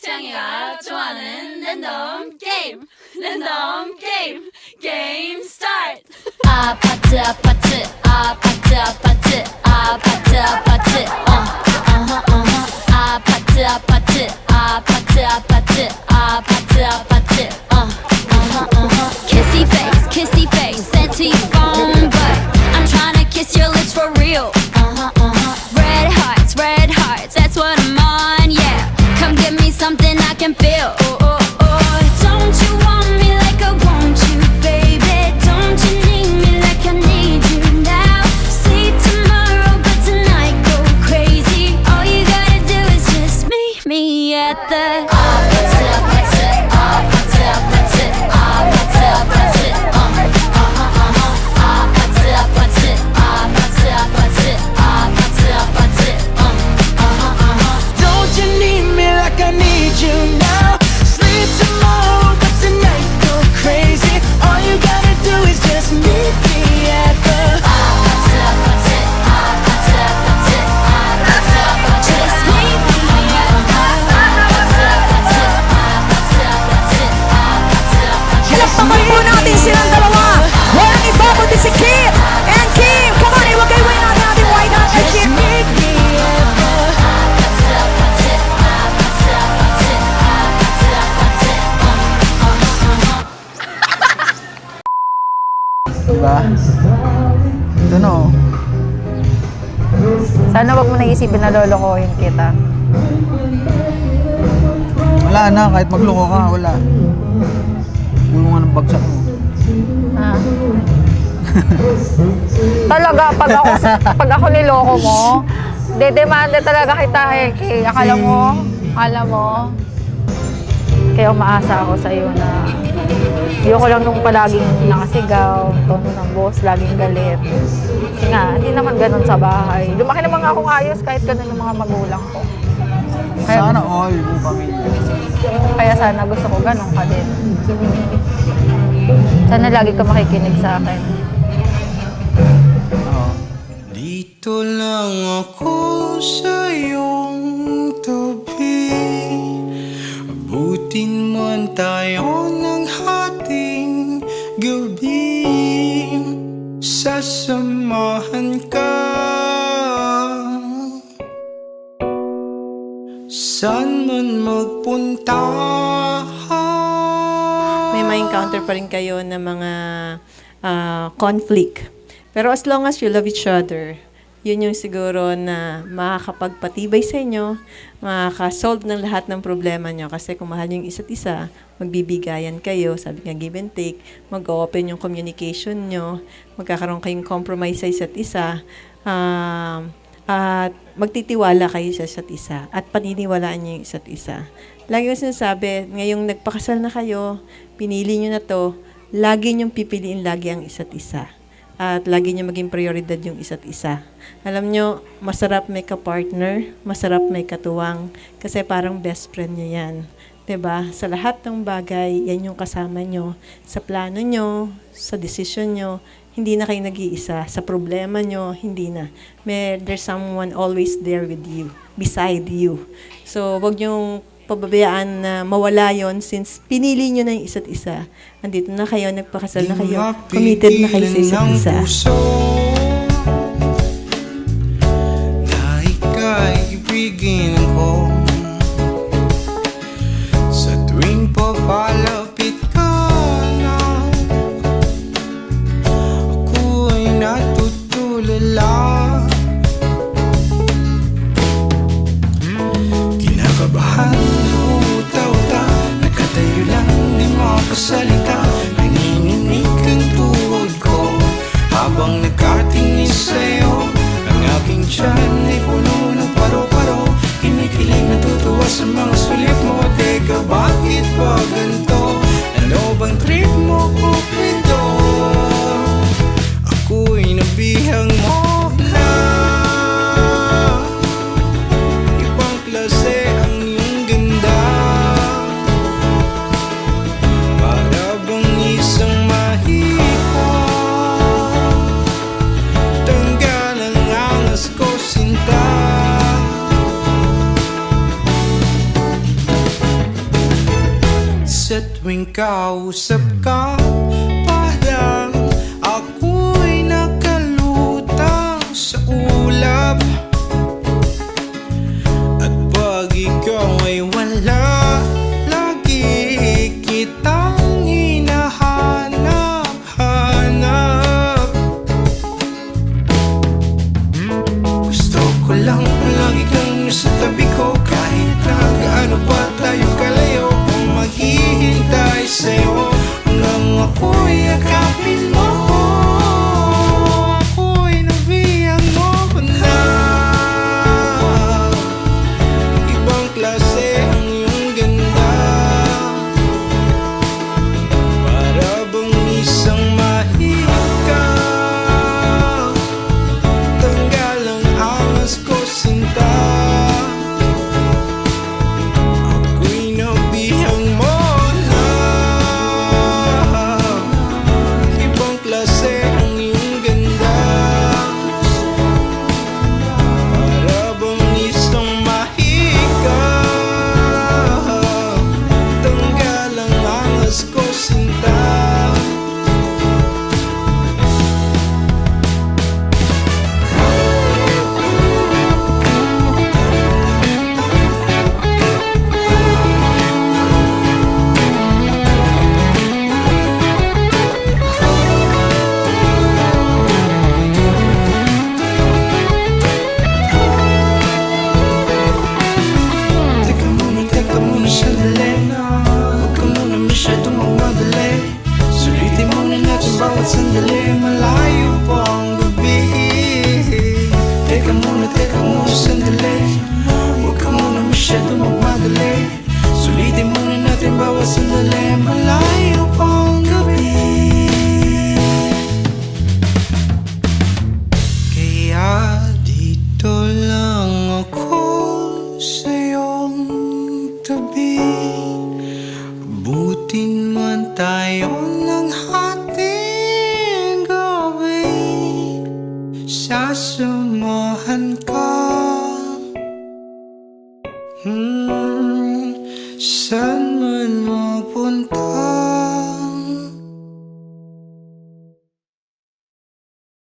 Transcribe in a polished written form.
태양이가 좋아하는 랜덤 게임 게임 스타트. 아파트 아파트 아파트 아파트 아파트 아파트 아파트 아파트 아파트 아파트 아파트 아파트 kissy face sent to your phone, but I'm tryna kiss your lips for real. Red hearts, that's what I'm on, yeah. Come give me something I can feel. Oh, oh, oh. Don't you want me like I want you, baby? Don't you need me like I need you now? See tomorrow, but tonight go crazy. All you gotta do is just meet me at the Don't you need me like I need you now? Sleep tomorrow, but tonight go crazy. All you gotta do is just meet me at the just meet me at Palakpakan po natin silang dalawa. Walang iba kundi si Kim and Kim. Come on, iwagay-way na natin. Why not? And Kim. meet me at the Diba? Ito na oh. Sana wag mo naisipin na lolokohin kita. Wala na, kahit magloko ka, wala. Ulo nga ng bagsak mo. Ah. Talaga, pag ako niloko mo, dedemanda talaga kita, Helki. Akala mo. Kaya umaasa ako sa iyo na ayoko lang nung palaging nakasigaw, tono ng boss, laging galit. Kasi nga, hindi naman ganun sa bahay. Lumaki naman akong ayos kahit ganun yung mga magulang ko. Sana all yung pamilya. Kaya sana gusto ko ganun ka din. Sana lagi ka makikinig sa akin. Oo. Dito lang ako sa iyong tabi. Abutin man tayo ng hating gabi. Sasamahan ka. Saan man magpunta. May ma-encounter pa rin kayo ng mga conflict. Pero as long as you love each other, yun yung siguro na makakapagpatibay sa inyo, makakasolve ng lahat ng problema nyo. Kasi kung mahal nyo yung isa't isa, magbibigayan kayo, sabi nga give and take, mag-open yung communication nyo, magkakaroon kayong compromise sa isa't isa, at magtitiwala kayo sa isa't isa, at paniniwalaan nyo yung isa't isa. Lagi ko sinasabi, ngayong nagpakasal na kayo, pinili nyo na to, lagi nyong pipiliin lagi ang isa't isa. At lagi nyo maging prioridad yung isa't isa. Alam nyo, masarap may ka-partner, masarap may katuwang, kasi parang best friend nyo yan. 'Di ba? Sa lahat ng bagay, yan yung kasama nyo. Sa plano nyo, sa decision nyo, hindi na kayo nag-iisa. Sa problema nyo, hindi na. There's someone always there with you, beside you. So, wag nyong pababayaan na mawala yon since pinili nyo na yung isa't isa. Andito na kayo, nagpakasal na kayo, committed na kayo sa isa't isa. Na ika'y ibigin ko. Sa tuwing papalapit ka na, ako'y natutulala. Kinakabahan, uta-uta, nakatayo lang, di makasalita. Nanginginig ang tuhod ko habang sa tuwing kausap ka. Parang ako'y nakalutang sa ulap. At pag ikaw ay wala, lagi kitang hinahanap-hanap. Gusto ko lang lagi kang nasa tabi ko, kahit na gaano pa tayo kalayo. Kung maghihintay sa'yo hanggang ako'y yakapin mo, ako'y nabiyang mo na. Ibang klase ang iyong ganda, para bang isang mahika. Tanggal ang angas ko, sinta. Ako'y nabihang mo na. Ibang klase ang iyong ganda, para bang isang mahika. Tanggal ang angas ko, sinta. Teka muna sandali. Huwag ka muna masyadong magmadali. Sulitin muna natin bawat sandali. Malayo pa ang gabi. Teka muna sandali. Huwag ka muna masyadong magmadali. Sulitin muna natin bawat sandali. Malayo pa ang gabi. Kaya dito lang ako sa iyong tabi. Abutin man tayo ng hating gabi, sasamahan ka. Saan man mapunta,